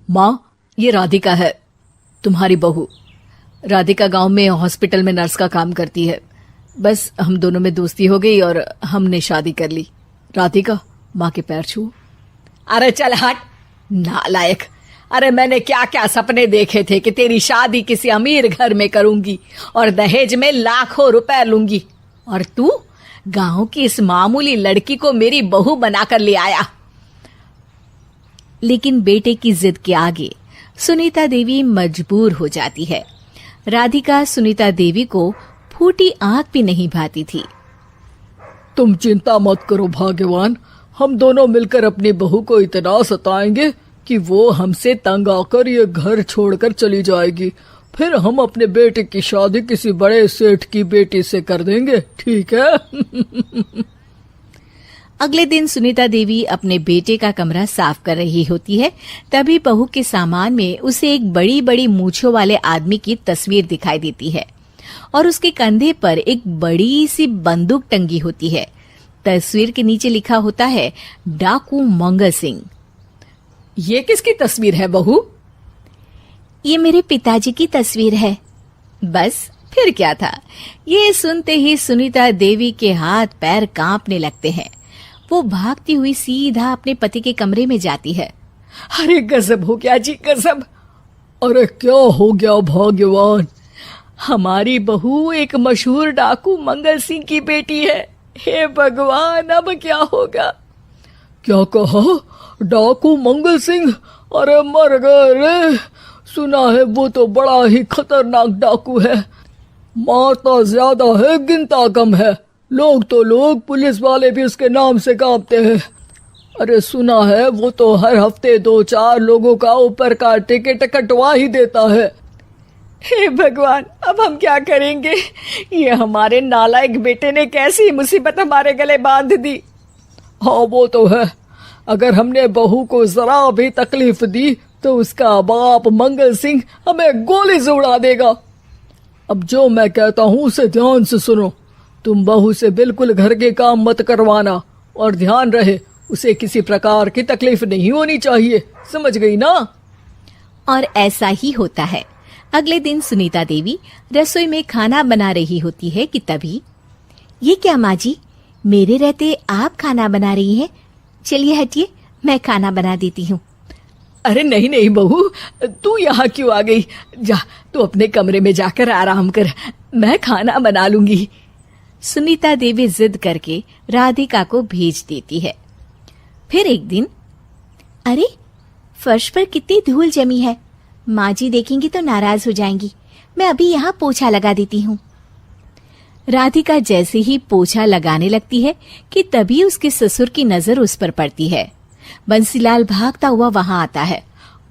माँ, ये राधिका है, तुम्हारी बहू। राधिका गांव में हॉस्पिटल में नर्स का काम करती है। बस हम दोनों में दोस्ती हो गई और हमने शादी कर ली। राधिका, माँ के पैर छू। अरे चल हट नालायक। अरे मैंने क्या क्या सपने देखे थे कि तेरी शादी किसी अमीर घर में करूंगी और दहेज में लाखों रुपए लूंगी, और तू गांव की इस मामूली लड़की को मेरी बहू बनाकर ले आया। लेकिन बेटे की जिद के आगे सुनीता देवी मजबूर हो जाती है। राधिका सुनीता देवी को फूटी आंख भी नहीं भाती थी। तुम चिंता मत करो भाग्यवान, हम दोनों मिलकर अपनी बहू को इतना सताएंगे कि वो हमसे तंग आकर ये घर छोड़कर चली जाएगी। फिर हम अपने बेटे की शादी किसी बड़े सेठ की बेटी से कर देंगे, ठीक है? अगले दिन सुनीता देवी अपने बेटे का कमरा साफ कर रही होती है। तभी बहू के सामान में उसे एक बड़ी बड़ी मूंछों वाले आदमी की तस्वीर दिखाई देती है और उसके कंधे पर एक बड़ी सी बंदूक टंगी होती है। तस्वीर के नीचे लिखा होता है डाकू मंगल सिंह। ये किसकी तस्वीर है बहू? ये मेरे पिताजी की तस्वीर है। बस फिर क्या था। ये सुनते ही सुनीता देवी के हाथ पैर कांपने लगते हैं। वो भागती हुई सीधा अपने पति के कमरे में जाती है। अरे गजब हो गया जी, गजब। अरे क्या हो गया भाग्यवान? हमारी बहू एक मशहूर डाकू मंगल सिंह की बेटी है। हे भगवान, अब क्या होगा? क्या कहा? डाकू मंगल सिंह? अरे मर गए रे। सुना है वो तो बड़ा ही खतरनाक डाकू है, मारता ज्यादा है गिनता कम है। लोग पुलिस वाले भी उसके नाम से कांपते हैं। अरे सुना है वो तो हर हफ्ते 2-4 लोगों का ऊपर का टिकट कटवा ही देता है। हे भगवान, अब हम क्या करेंगे? ये हमारे नालायक बेटे ने कैसी मुसीबत हमारे गले बांध दी। हाँ वो तो है, अगर हमने बहू को जरा भी तकलीफ दी तो उसका बाप मंगल सिंह हमें गोली से उड़ा देगा। अब जो मैं कहता हूँ उसे ध्यान से सुनो। तुम बहू से बिल्कुल घर के काम मत करवाना, और ध्यान रहे उसे किसी प्रकार की तकलीफ नहीं होनी चाहिए, समझ गई ना? और ऐसा ही होता है। अगले दिन सुनीता देवी रसोई में खाना बना रही होती है कि तभी, ये क्या माँ जी, मेरे रहते आप खाना बना रही हैं? चलिए हटिए, मैं खाना बना देती हूँ। अरे नहीं नहीं बहू, तू यहाँ क्यों आ गई? जा तू अपने कमरे में जाकर आराम कर, मैं खाना बना लूंगी। सुनीता देवी जिद करके राधिका को भेज देती है। फिर एक दिन, अरे फर्श पर कितनी धूल जमी है, माँ जी देखेंगी तो नाराज हो जाएंगी, मैं अभी यहाँ पोछा लगा देती हूँ। राधिका जैसे ही पोछा लगाने लगती है कि तभी उसके ससुर की नजर उस पर पड़ती है। बंसीलाल भागता हुआ वहां आता है।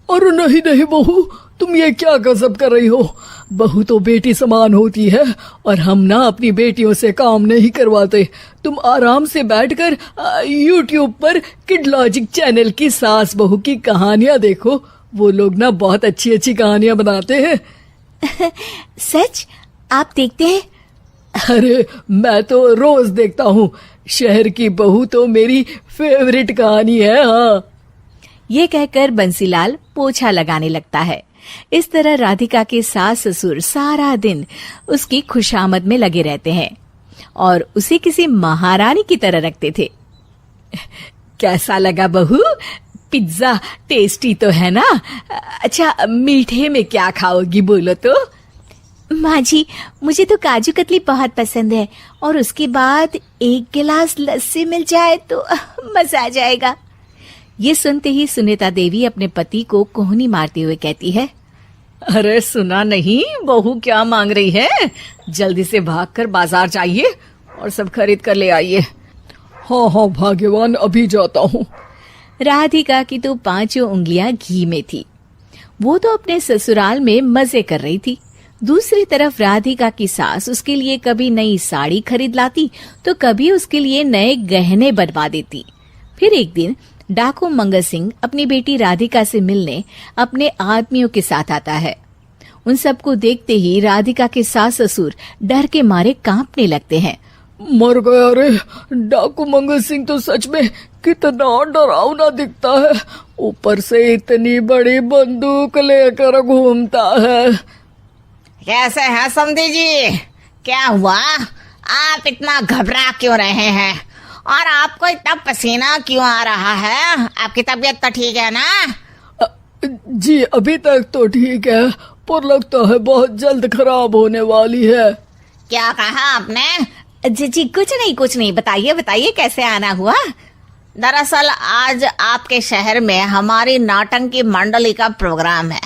अरे नहीं नहीं बहू, तुम ये क्या गजब कर रही हो? बहू तो बेटी समान होती है और हम ना अपनी बेटियों से काम नहीं करवाते। तुम आराम से बैठकर YouTube पर किड लॉजिक चैनल की सास बहू की कहानियां देखो। वो लोग ना बहुत अच्छी अच्छी कहानियां बनाते हैं। सच? आप देखते हैं? अरे मैं तो रोज देखता हूँ। शहर की बहू तो मेरी फेवरेट कहानी है। हाँ, ये कहकर बंसीलाल पोछा लगाने लगता है। इस तरह राधिका के सास ससुर सारा दिन उसकी खुशामद में लगे रहते हैं और उसे किसी महारानी की तरह रखते थे। कैसा लगा बहू? पिज्जा टेस्टी तो है ना? अच्छा, मीठे में क्या खाओगी बोलो तो? माँ जी, मुझे तो काजू कतली बहुत पसंद है और उसके बाद 1 गिलास लस्सी मिल जाए तो मजा आ जाएगा। ये सुनते ही सुनीता देवी अपने पति को कोहनी मारते हुए कहती है, अरे सुना नहीं बहू क्या मांग रही है? जल्दी से भागकर बाजार जाइए और सब खरीद कर ले आइए। हाँ हाँ भाग्यवान, अभी जाता हूँ। राधिका की तो 5 उंगलियां घी में थी। वो तो अपने ससुराल में मजे कर रही थी। दूसरी तरफ राधिका की सास उसके लिए कभी नई साड़ी खरीद लाती तो कभी उसके लिए नए गहने बनवा देती। फिर एक दिन डाकू मंगल सिंह अपनी बेटी राधिका से मिलने अपने आदमियों के साथ आता है। उन सबको देखते ही राधिका के सास ससुर डर के मारे कांपने लगते हैं। मर गया रे, डाकू मंगल सिंह तो सच में कितना डरावना दिखता है, ऊपर से इतनी बड़ी बंदूक लेकर घूमता है। कैसे हैं समधी जी? क्या हुआ? आप इतना घबरा क्यों रहे हैं? और आपको इतना पसीना क्यों आ रहा है? आपकी तबीयत तो ठीक है ना? जी अभी तक तो ठीक है, पर लगता है बहुत जल्द खराब होने वाली है। क्या कहा आपने? जी जी कुछ नहीं, बताइए बताइए कैसे आना हुआ। दरअसल आज आपके शहर में हमारी नाटंकी मंडली का प्रोग्राम है,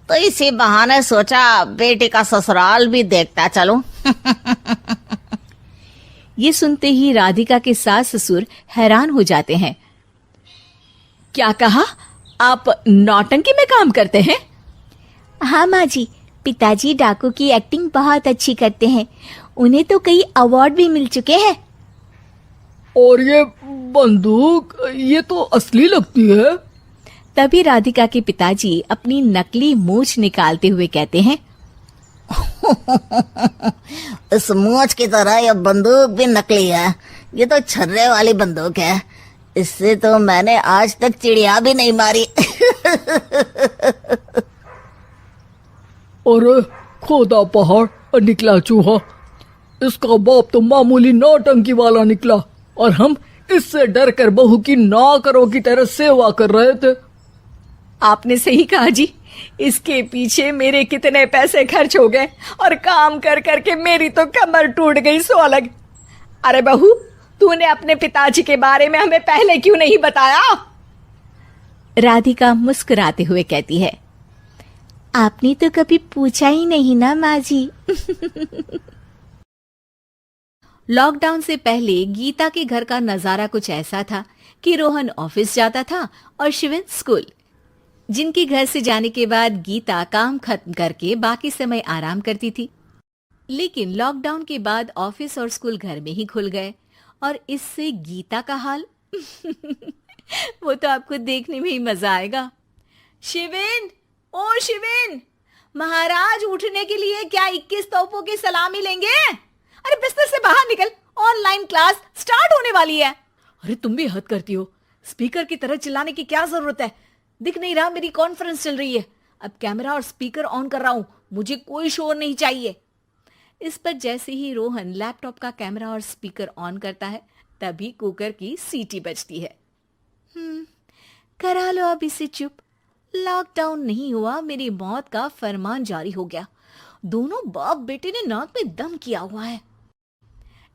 तो इसी बहाने सोचा बेटी का ससुराल भी देखता चलूं। ये सुनते ही राधिका के सास ससुर हैरान हो जाते हैं। क्या कहा? आप नौटंकी में काम करते हैं? हाँ माँ जी, पिताजी डाकू की एक्टिंग बहुत अच्छी करते हैं। उन्हें तो कई अवार्ड भी मिल चुके हैं। और ये बंदूक, ये तो असली लगती है। तभी राधिका के पिताजी अपनी नकली मूंछ निकालते हुए कहते हैं, इस मूंछ की तरह यह बंदूक भी नकली है। ये तो छर्रे वाली बंदूक है। इससे तो मैंने आज तक चिड़िया भी नहीं मारी। और खोदा पहाड़ निकला चूहा। इसका बाप तो मामूली नौटंकी वाला निकला, और हम इससे डर कर बहू की नौकरों की तरह सेवा कर रहे थे। आपने सही कहा जी, इसके पीछे मेरे कितने पैसे खर्च हो गए, और काम कर करके मेरी तो कमर टूट गई सो अलग। अरे बहू, तूने अपने पिताजी के बारे में हमें पहले क्यों नहीं बताया? राधिका मुस्कुराते हुए कहती है, आपने तो कभी पूछा ही नहीं ना माँ जी। लॉकडाउन से पहले गीता के घर का नजारा कुछ ऐसा था कि रोहन ऑफिस जाता था और शिवन स्कूल। जिनके घर से जाने के बाद गीता काम खत्म करके बाकी समय आराम करती थी। लेकिन लॉकडाउन के बाद ऑफिस और स्कूल घर में ही खुल गए, और इससे गीता का हाल वो तो आपको देखने में ही मजा आएगा। शिवेन, ओ शिवेन, महाराज उठने के लिए क्या 21 तोपों की सलामी लेंगे? अरे बिस्तर से बाहर निकल, ऑनलाइन क्लास स्टार्ट होने वाली है। अरे तुम भी हद करती हो, स्पीकर की तरह चिल्लाने की क्या जरूरत है? दिख नहीं रहा मेरी कॉन्फ्रेंस चल रही है। अब कैमरा और स्पीकर ऑन कर रहा हूं, मुझे कोई शोर नहीं चाहिए। इस पर जैसे ही रोहन लैपटॉप का कैमरा और स्पीकर ऑन करता है, तभी कुकर की सीटी बजती है। करा लो अब इसे चुप। लॉकडाउन नहीं हुआ, मेरी मौत का फरमान जारी हो गया। दोनों बाप बेटे ने नाक में दम किया हुआ है।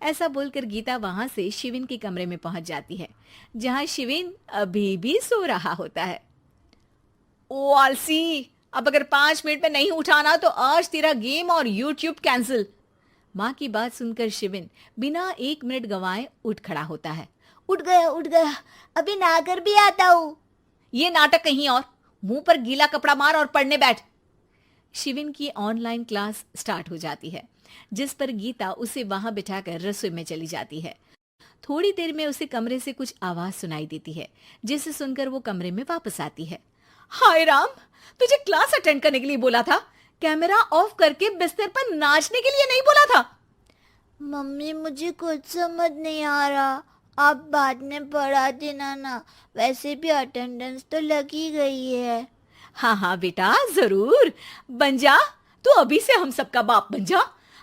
ऐसा बोलकर गीता वहां से शिविन के कमरे में पहुंच जाती है, जहां शिविन अभी भी सो रहा होता है। ओ आलसी, अब अगर 5 मिनट में नहीं उठाना तो आज तेरा गेम और यूट्यूब कैंसिल। माँ की बात सुनकर शिविन बिना 1 मिनट गंवाए उठ खड़ा होता है। उठ गया, अभी नहाकर भी आता हूँ। ये नाटक कहीं और, मुंह पर गीला कपड़ा मार और पढ़ने बैठ। शिविन की ऑनलाइन क्लास स्टार्ट हो जाती है, जिस पर गीता उसे वहां बिठाकर रसोई में चली जाती है। थोड़ी देर में उसे कमरे से कुछ आवाज सुनाई देती है, जिसे सुनकर वो कमरे में वापस आती है। हाय राम, तुझे क्लास अटेंड करने के लिए बोला था, कैमरा ऑफ करके बिस्तर पर नाचने के लिए नहीं बोला था। मम्मी मुझे कुछ समझ नहीं आ रहा, आप बाद में पढ़ा देना ना, वैसे भी अटेंडेंस तो लगी गई है। हाँ बेटा, जरूर बन जा, तू अभी से हम सबका बाप बन जा।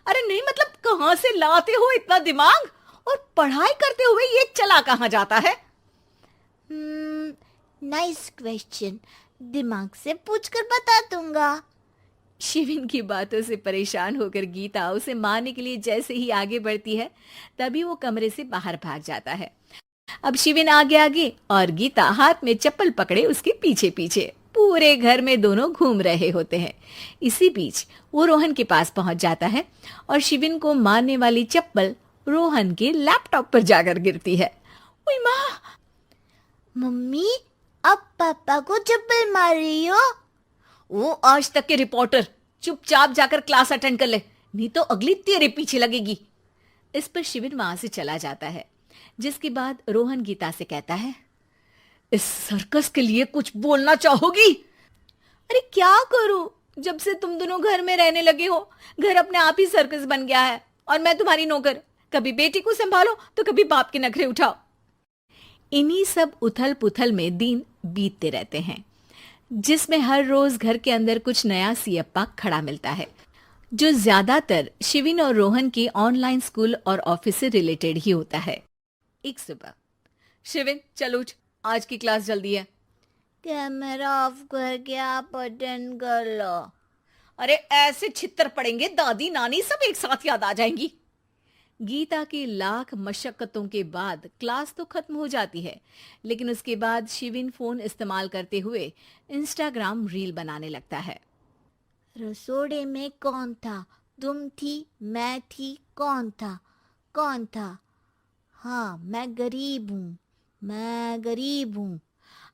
अरे नहीं मतलब कहाँ से लाते हो इतना दिमाग, और पढ़ाई करते हुए ये चला कहाँ जाता है? नाइस क्वेश्चन, दिमाग से पूछकर बता दूंगा। शिविन की बातों से परेशान होकर गीता उसे मारने के लिए जैसे ही आगे बढ़ती है, तभी वो कमरे से बाहर भाग जाता है। अब शिविन आगे और गीता हाथ में चप्पल पकड़े उसके पीछे पीछे पूरे घर में दोनों घूम रहे होते हैं। इसी बीच वो रोहन के पास पहुंच जाता है, और शिविन को मारने वाली चप्पल रोहन के लैपटॉप पर जाकर गिरती है। ओए माँ! मम्मी, अब पापा को चप्पल मार रही हो? वो आज तक के रिपोर्टर, चुपचाप जाकर क्लास अटेंड कर ले, नहीं तो अगली तेरे पीछे लगेगी। इस पर शिविन वहां से चला जाता है, जिसके बाद रोहन गीता से कहता है, इस सर्कस के लिए कुछ बोलना चाहोगी? अरे क्या करूं, जब से तुम दोनों घर में रहने लगे हो, घर अपने आप ही सर्कस बन गया है, और मैं तुम्हारी नौकर। कभी बेटी को संभालो तो कभी बाप के नखरे उठाओ। इन्हीं सब उथल पुथल में दिन बीतते रहते हैं, जिसमें हर रोज घर के अंदर कुछ नया सियप्पा खड़ा मिलता है, जो ज्यादातर शिविन और रोहन के ऑनलाइन स्कूल और ऑफिस से रिलेटेड ही होता है। एक सुबह, शिविन चल उठ, आज की क्लास जल्दी है। कैमरा ऑफ करके आप अटेंड कर लो। अरे ऐसे छित्तर पड़ेंगे, दादी नानी सब एक साथ याद आ जाएंगी। गीता की लाख मशक्कतों के बाद क्लास तो खत्म हो जाती है, लेकिन उसके बाद शिविन फोन इस्तेमाल करते हुए इंस्टाग्राम रील बनाने लगता है। रसोड़े में कौन था? तुम थी, मैं थी, कौन था? कौन था? हाँ, मैं गरीब हूँ, मैं गरीब हूँ।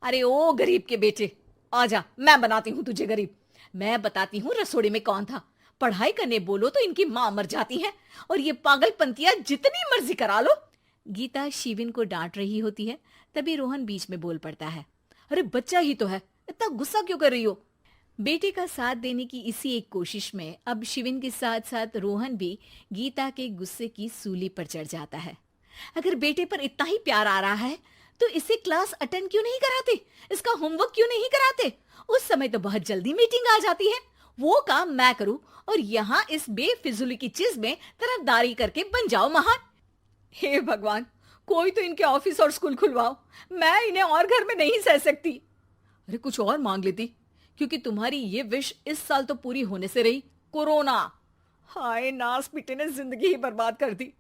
अरे ओ गरीब के बेटे, आजा, मैं बनाती हूँ तुझे गरीब। मैं बताती हूँ रसोड़े में कौन था। पढ़ाई करने बोलो तो इनकी माँ मर जाती है, और ये पागलपंतियां जितनी मर्जी करा लो। गीता शिविन को डांट रही होती है, तभी रोहन बीच में बोल पड़ता है। अरे बच्चा ही तो है, इतना गुस्सा क्यों कर रही हो? बेटे का साथ देने की इसी एक कोशिश में अब शिविन के साथ साथ रोहन भी गीता के गुस्से की सूली पर चढ़ जाता है। अगर बेटे पर इतना ही प्यार आ रहा है तो इसे क्लास अटेंड क्यों नहीं कराते? इसका होमवर्क क्यों नहीं कराते? उस समय तो बहुत जल्दी मीटिंग आ जाती है। वो काम मैं करूं और यहाँ इस बेफिजुली की चीज में तरफदारी करके बन जाओ महान। हे भगवान, कोई तो इनके ऑफिस और स्कूल खुलवाओ, मैं इन्हें और घर में नहीं सह सकती। अरे कुछ और मांग लेती, क्योंकि तुम्हारी ये विश इस साल तो पूरी होने से रही, कोरोना। हाय, नास बेटे ने जिंदगी ही बर्बाद कर दी।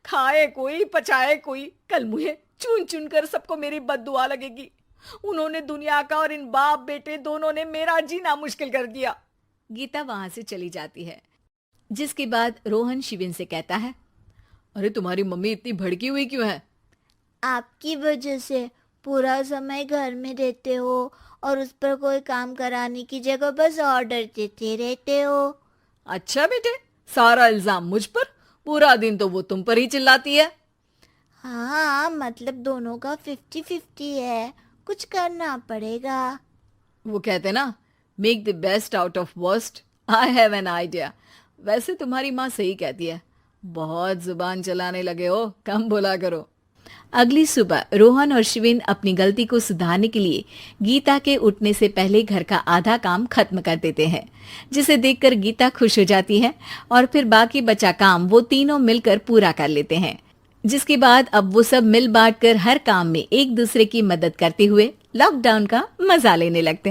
खाए कोई पचाए कोई, कल मुझे चुन चुन कर सबको मेरी बद्दुआ लगेगी। उन्होंने दुनिया का और इन बाप बेटे दोनों ने मेरा जीना मुश्किल कर दिया। गीता वहां से चली जाती है, जिसके बाद रोहन शिविन से कहता है, अरे तुम्हारी मम्मी इतनी भड़की हुई क्यों है? आपकी वजह से पूरा समय घर में रहते हो और उस पर कोई काम कराने की जगह बस ऑर्डर देते रहते हो। अच्छा बेटे, सारा इल्जाम मुझ पर? पूरा दिन तो वो तुम पर ही चिल्लाती है। हाँ, मतलब दोनों का 50-50 है, कुछ करना पड़ेगा। वो कहते ना, make the best out of worst. I have an idea. वैसे तुम्हारी माँ सही कहती है, बहुत जुबान चलाने लगे हो, कम बोला करो। अगली सुबह रोहन और शिविन अपनी गलती को सुधारने के लिए गीता के उठने से पहले घर का आधा काम खत्म कर देते हैं, जिसे देखकर गीता खुश हो जाती है और फिर बाकी बचा काम वो तीनों मिलकर पूरा कर लेते हैं, जिसके बाद अब वो सब मिल बांट कर हर काम में एक दूसरे की मदद करते हुए लॉकडाउन का मजा लेने लगते हैं।